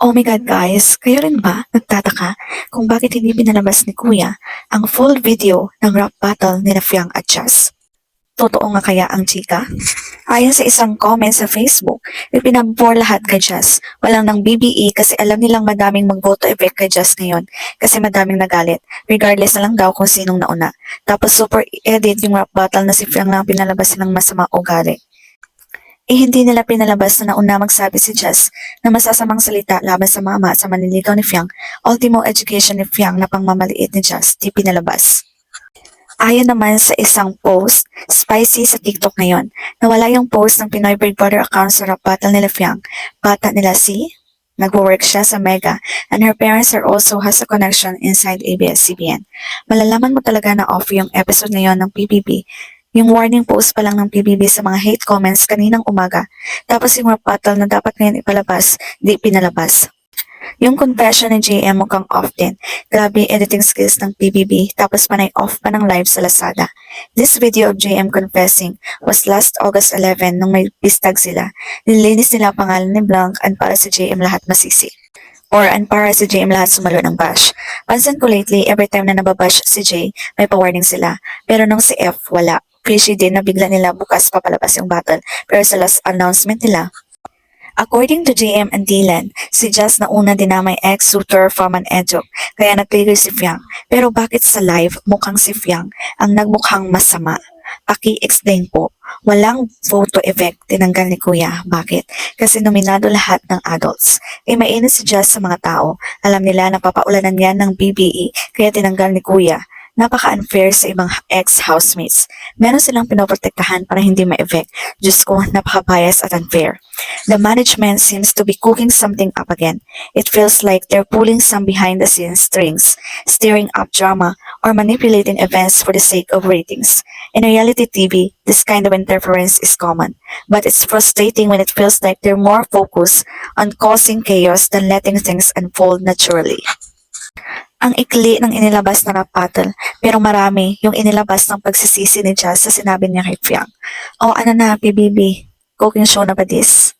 Oh my God guys, kayo rin ba nagtataka kung bakit hindi pinalabas ni Kuya ang full video ng rap battle ni Fiang at Jazz? Totoo nga kaya ang chika? Ayon sa isang comment sa Facebook, ipinagbor lahat kay Jazz. Walang ng BBE kasi alam nilang madaming mag-voto effect kay Jazz ngayon kasi madaming nagalit. Regardless na lang daw kung sinong nauna. Tapos super edit yung rap battle na si Fiang lang pinalabas silang masama ugali. Hindi nila pinalabas na nauna magsabi si Jess na masasamang salita laban sa mama at sa manliligaw ni Fiang, ultimo education ni Fiang na pangmamaliit ni Jess, di pinalabas. Ayon naman sa isang post, spicy sa TikTok ngayon, nawala yung post ng Pinoy Big Brother account sa rap battle nila Fiang. Bata nila si nagwo-work siya sa Mega and her parents are also has a connection inside ABS-CBN. Malalaman mo talaga na off yung episode ngayon ng PBB. Yung warning post pa lang ng PBB sa mga hate comments kaninang umaga. Tapos yung rap battle na dapat ngayon ipalabas, di pinalabas. Yung confession ni JM mukhang off din. Grabe editing skills ng PBB, tapos panay off pa ng live sa Lazada. This video of JM confessing was last August 11 nung may bistag sila. Nilinis nila pangalan ni Blanc and para sa JM lahat masisi. Or and para si JM lahat sumalo ng bash. Pansin ko lately, every time na nababash si J, may pa-warning sila. Pero nung si F, wala. Fishy din na bigla nila bukas papalabas yung battle. Pero sa last announcement nila, according to JM and Dylan, si Jazz na una dinamay ex-suitor from an edjo, kaya nag-trigger si Fiang. Pero bakit sa live mukhang si Fiang ang nagmukhang masama? Paki-explain po. Walang photo effect tinanggal ni Kuya. Bakit? Kasi nominado lahat ng adults. Mainit si Jazz sa mga tao. Alam nila na papaulanan yan ng BBE, kaya tinanggal ni Kuya. Napaka-unfair sa ibang ex-housemates. Meron silang pinoprotektahan para hindi ma-effect. Diyos ko, napaka-bias at unfair. The management seems to be cooking something up again. It feels like they're pulling some behind-the-scenes strings, stirring up drama, or manipulating events for the sake of ratings. In reality TV, this kind of interference is common, but it's frustrating when it feels like they're more focused on causing chaos than letting things unfold naturally. Ang ikli ng inilabas na rap battle, pero marami yung inilabas ng pagsisisi ni Jazz sa sinabi niya kay Fiang. O ano na, PBB, cooking show na ba this?